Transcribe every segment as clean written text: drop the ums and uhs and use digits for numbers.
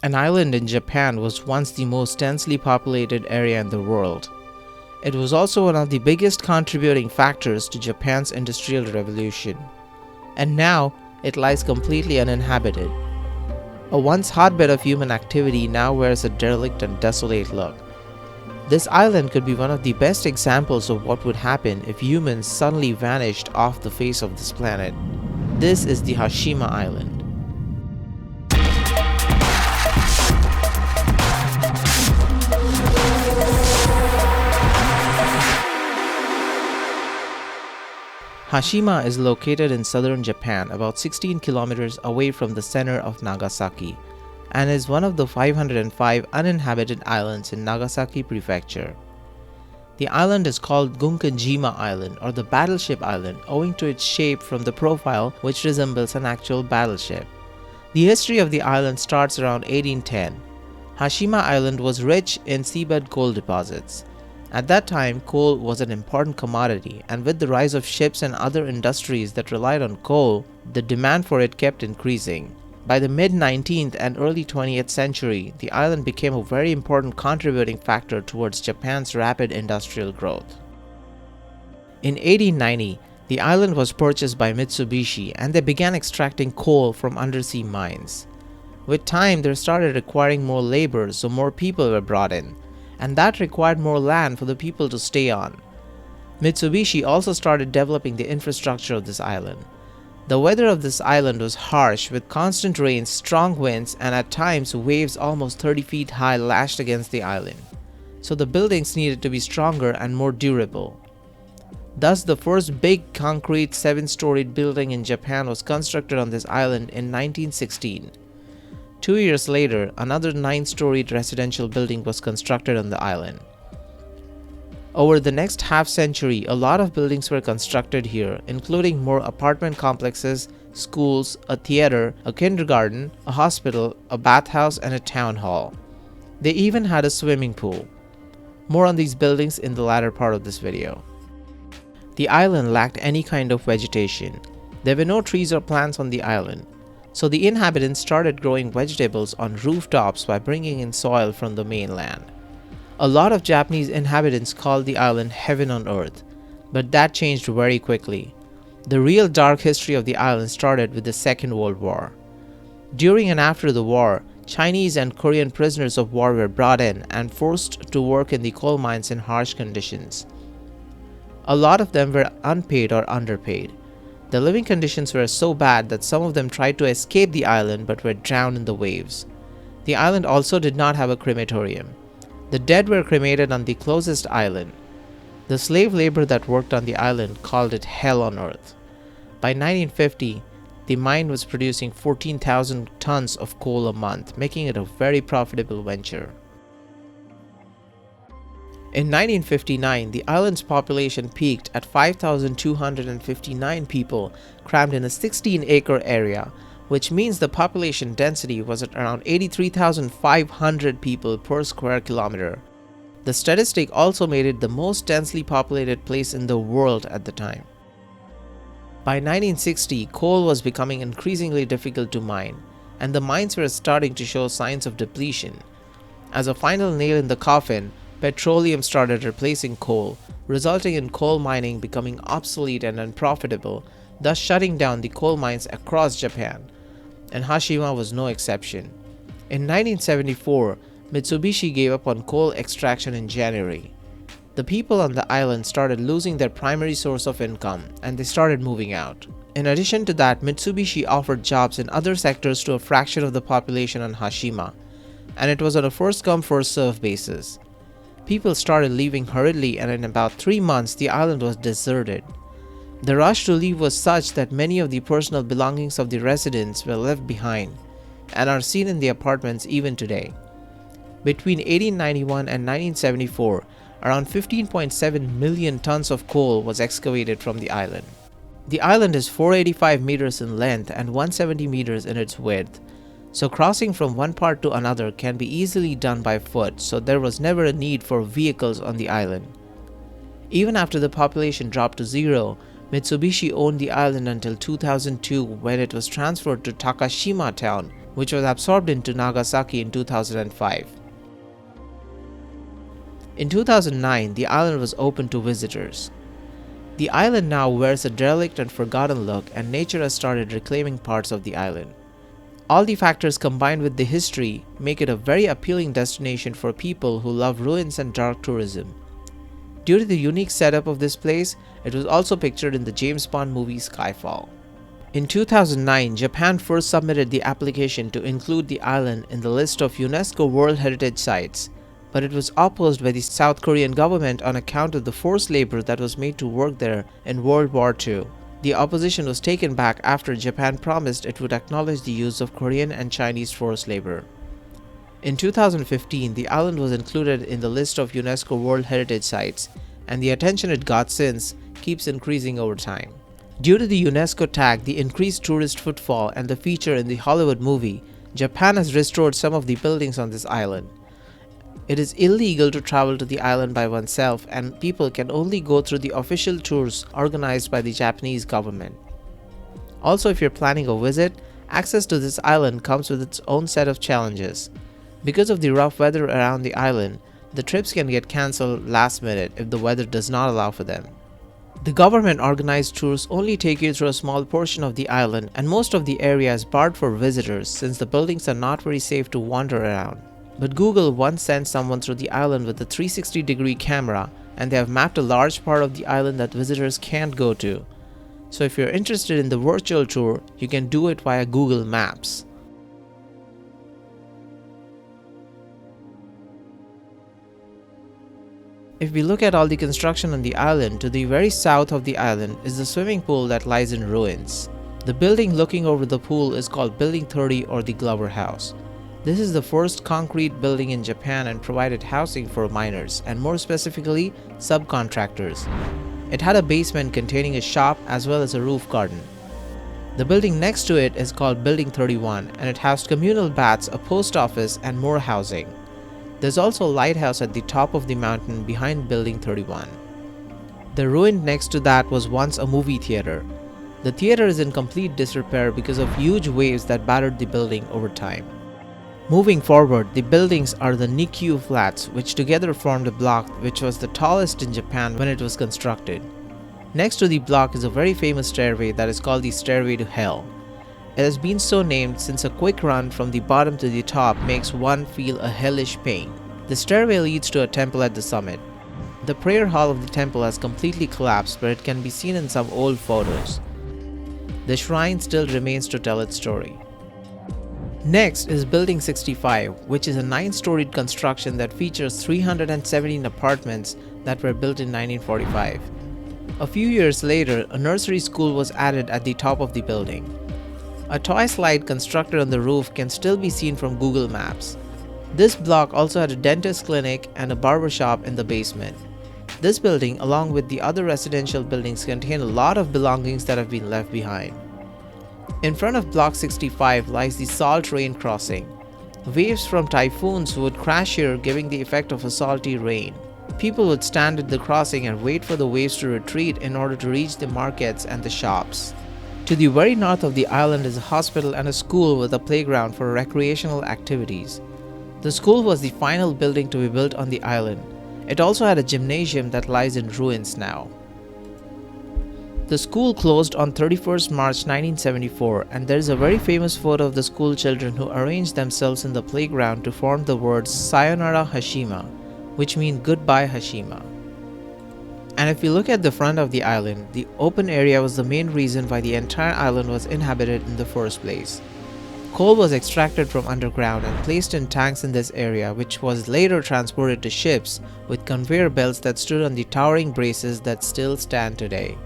An island in Japan was once the most densely populated area in the world. It was also one of the biggest contributing factors to Japan's Industrial Revolution. And now, it lies completely uninhabited. A once hotbed of human activity now wears a derelict and desolate look. This island could be one of the best examples of what would happen if humans suddenly vanished off the face of this planet. This is the Hashima Island. Hashima is located in southern Japan, about 16 kilometers away from the center of Nagasaki, and is one of the 505 uninhabited islands in Nagasaki prefecture. The island is called Gunkanjima Island or the Battleship Island owing to its shape from the profile which resembles an actual battleship. The history of the island starts around 1810. Hashima Island was rich in seabed coal deposits. At that time, coal was an important commodity, and with the rise of ships and other industries that relied on coal, the demand for it kept increasing. By the mid-19th and early 20th century, the island became a very important contributing factor towards Japan's rapid industrial growth. In 1890, the island was purchased by Mitsubishi and they began extracting coal from undersea mines. With time, they started requiring more labor, so more people were brought in, and that required more land for the people to stay on. Mitsubishi also started developing the infrastructure of this island. The weather of this island was harsh with constant rains, strong winds, and at times waves almost 30 feet high lashed against the island. So the buildings needed to be stronger and more durable. Thus, the first big concrete 7-storied building in Japan was constructed on this island in 1916. 2 years later, another 9-storied residential building was constructed on the island. Over the next half-century, a lot of buildings were constructed here, including more apartment complexes, schools, a theater, a kindergarten, a hospital, a bathhouse, and a town hall. They even had a swimming pool. More on these buildings in the latter part of this video. The island lacked any kind of vegetation. There were no trees or plants on the island. So the inhabitants started growing vegetables on rooftops by bringing in soil from the mainland. A lot of Japanese inhabitants called the island heaven on earth, but that changed very quickly. The real dark history of the island started with the Second World War. During and after the war, Chinese and Korean prisoners of war were brought in and forced to work in the coal mines in harsh conditions. A lot of them were unpaid or underpaid. The living conditions were so bad that some of them tried to escape the island but were drowned in the waves. The island also did not have a crematorium. The dead were cremated on the closest island. The slave labor that worked on the island called it hell on earth. By 1950, the mine was producing 14,000 tons of coal a month, making it a very profitable venture. In 1959, the island's population peaked at 5,259 people crammed in a 16-acre area, which means the population density was at around 83,500 people per square kilometer. The statistic also made it the most densely populated place in the world at the time. By 1960, coal was becoming increasingly difficult to mine, and the mines were starting to show signs of depletion. As a final nail in the coffin, petroleum started replacing coal, resulting in coal mining becoming obsolete and unprofitable, thus shutting down the coal mines across Japan. And Hashima was no exception. In 1974, Mitsubishi gave up on coal extraction in January. The people on the island started losing their primary source of income, and they started moving out. In addition to that, Mitsubishi offered jobs in other sectors to a fraction of the population on Hashima, and it was on a first-come first-served basis. People started leaving hurriedly, and in about 3 months the island was deserted. The rush to leave was such that many of the personal belongings of the residents were left behind and are seen in the apartments even today. Between 1891 and 1974, around 15.7 million tons of coal was excavated from the island. The island is 485 meters in length and 170 meters in its width. So crossing from one part to another can be easily done by foot, so there was never a need for vehicles on the island. Even after the population dropped to zero, Mitsubishi owned the island until 2002 when it was transferred to Takashima town which was absorbed into Nagasaki in 2005. In 2009, the island was opened to visitors. The island now wears a derelict and forgotten look, and nature has started reclaiming parts of the island. All the factors combined with the history make it a very appealing destination for people who love ruins and dark tourism. Due to the unique setup of this place, it was also pictured in the James Bond movie Skyfall. In 2009, Japan first submitted the application to include the island in the list of UNESCO World Heritage Sites, but it was opposed by the South Korean government on account of the forced labor that was made to work there in World War II. The opposition was taken back after Japan promised it would acknowledge the use of Korean and Chinese forced labor. In 2015, the island was included in the list of UNESCO World Heritage Sites, and the attention it got since keeps increasing over time. Due to the UNESCO tag, the increased tourist footfall, and the feature in the Hollywood movie, Japan has restored some of the buildings on this island. It is illegal to travel to the island by oneself, and people can only go through the official tours organized by the Japanese government. Also, if you're planning a visit, access to this island comes with its own set of challenges. Because of the rough weather around the island, the trips can get cancelled last minute if the weather does not allow for them. The government organized tours only take you through a small portion of the island, and most of the area is barred for visitors since the buildings are not very safe to wander around. But Google once sent someone through the island with a 360-degree camera, and they have mapped a large part of the island that visitors can't go to. So if you're interested in the virtual tour, you can do it via Google Maps. If we look at all the construction on the island, to the very south of the island is the swimming pool that lies in ruins. The building looking over the pool is called Building 30 or the Glover House. This is the first concrete building in Japan and provided housing for miners, and more specifically, subcontractors. It had a basement containing a shop as well as a roof garden. The building next to it is called Building 31, and it housed communal baths, a post office, and more housing. There's also a lighthouse at the top of the mountain behind Building 31. The ruin next to that was once a movie theater. The theater is in complete disrepair because of huge waves that battered the building over time. Moving forward, the buildings are the Nikkyu flats, which together formed a block which was the tallest in Japan when it was constructed. Next to the block is a very famous stairway that is called the Stairway to Hell. It has been so named since a quick run from the bottom to the top makes one feel a hellish pain. The stairway leads to a temple at the summit. The prayer hall of the temple has completely collapsed, but it can be seen in some old photos. The shrine still remains to tell its story. Next is Building 65, which is a 9-storied construction that features 317 apartments that were built in 1945. A few years later, a nursery school was added at the top of the building. A toy slide constructed on the roof can still be seen from Google Maps. This block also had a dentist clinic and a barber shop in the basement. This building, along with the other residential buildings, contain a lot of belongings that have been left behind. In front of Block 65 lies the Salt Rain Crossing. Waves from typhoons would crash here, giving the effect of a salty rain. People would stand at the crossing and wait for the waves to retreat in order to reach the markets and the shops. To the very north of the island is a hospital and a school with a playground for recreational activities. The school was the final building to be built on the island. It also had a gymnasium that lies in ruins now. The school closed on 31st March 1974, and there is a very famous photo of the school children who arranged themselves in the playground to form the words Sayonara Hashima, which mean goodbye Hashima. And if we look at the front of the island, the open area was the main reason why the entire island was inhabited in the first place. Coal was extracted from underground and placed in tanks in this area, which was later transported to ships with conveyor belts that stood on the towering braces that still stand today.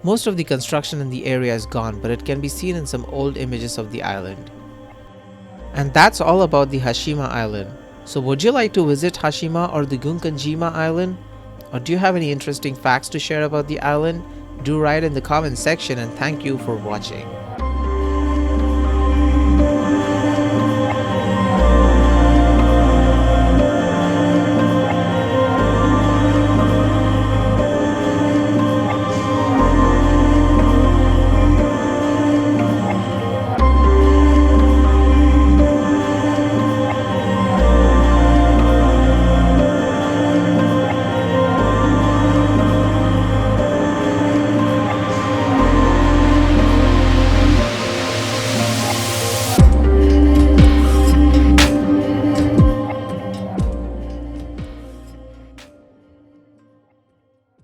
Most of the construction in the area is gone, but it can be seen in some old images of the island. And that's all about the Hashima Island. So would you like to visit Hashima or the Gunkanjima Island? Or do you have any interesting facts to share about the island? Do write in the comment section, and thank you for watching.